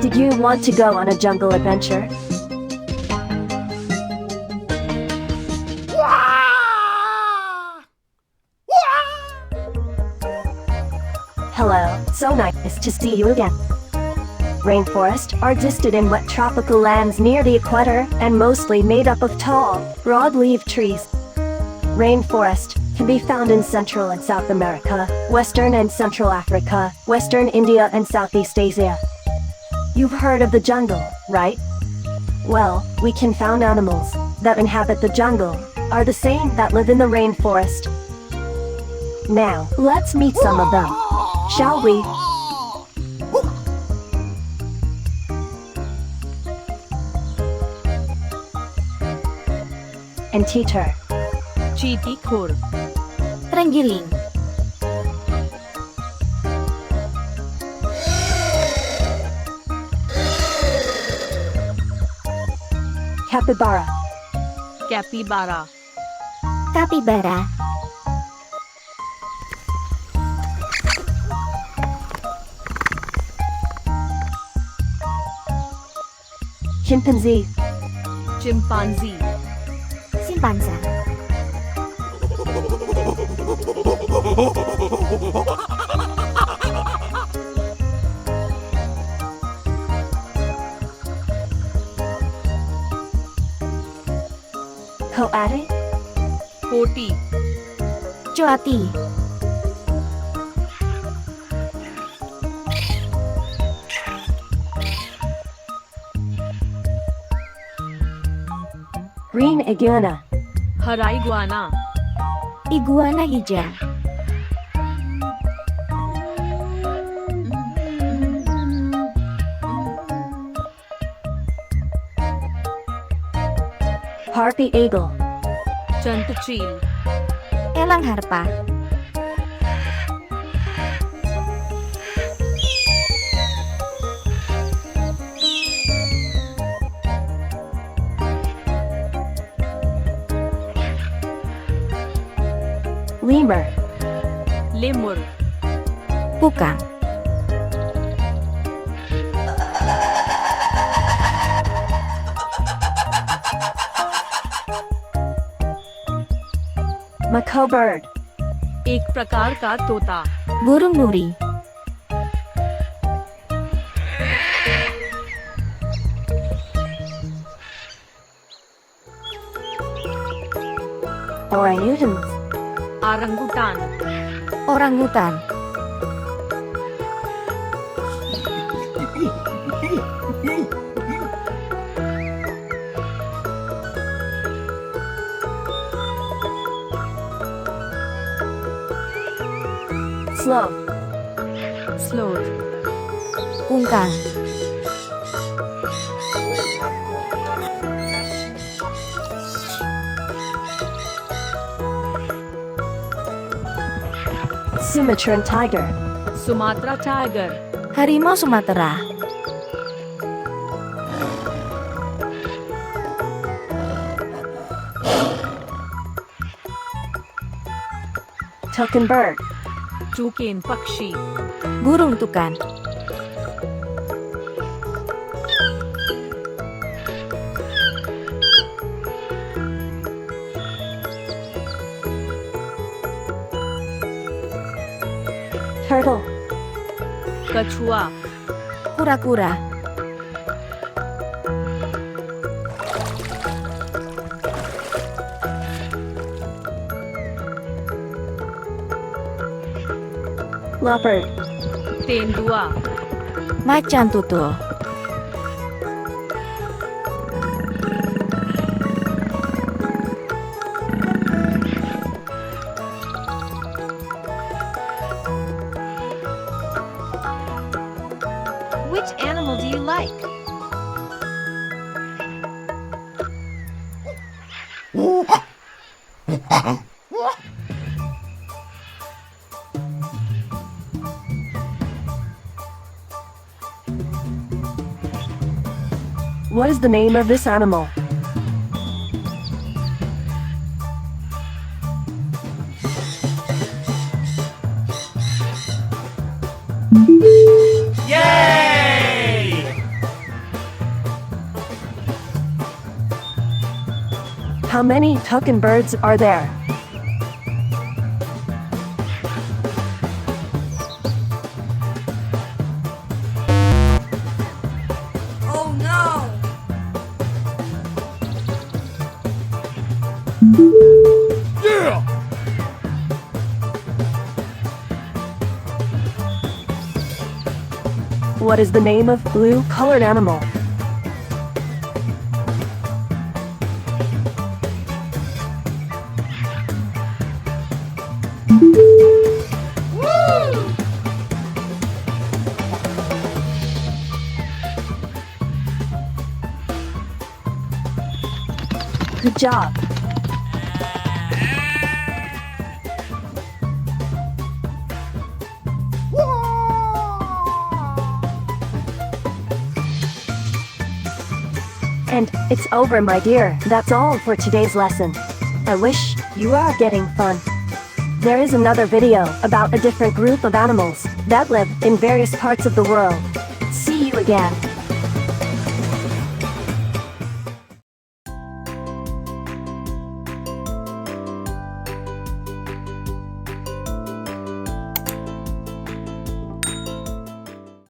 Did you want to go on a jungle adventure? Hello, so nice to see you again. Rainforests are existed in wet tropical lands near the equator and mostly made up of tall, broad-leaved trees. Rainforest can be found in Central and South America, Western and Central Africa, Western India and Southeast Asia. You've heard of the jungle, right? Well, we can found animals that inhabit the jungle are the same that live in the rainforest. Now, let's meet some of them, shall we? And teacher. Chitikur. Terenggiling. Capybara. Capybara. Kapibara. Chimpanzee. Chimpanzee. Simpansa. Coati. Koti. Coati. Green iguana. Hara iguana. Iguana hijau. Harpy eagle. Chantuchil. Elang harpa. Lemur. Lemur. Pukang. Macaw bird. एक प्रकार का तोता. Burung nuri. Orangutans. Orangutan. Orangutan. Sloth. Sloth. Kungkang. Sumatran tiger. Sumatra tiger. Harimau Sumatera. Toucan bird. Toucan pakshi. Burung tukan. Turtle. Kachua. Kura-kura. Leopard. Tendua. Macan tutul. Which animal do you like? What is the name of this animal? Yay! How many toucan birds are there? Oh no! What is the name of blue-colored animal? Good job. And it's over, my dear. That's all for today's lesson. I wish you are getting fun. There is another video about a different group of animals that live in various parts of the world. See you again.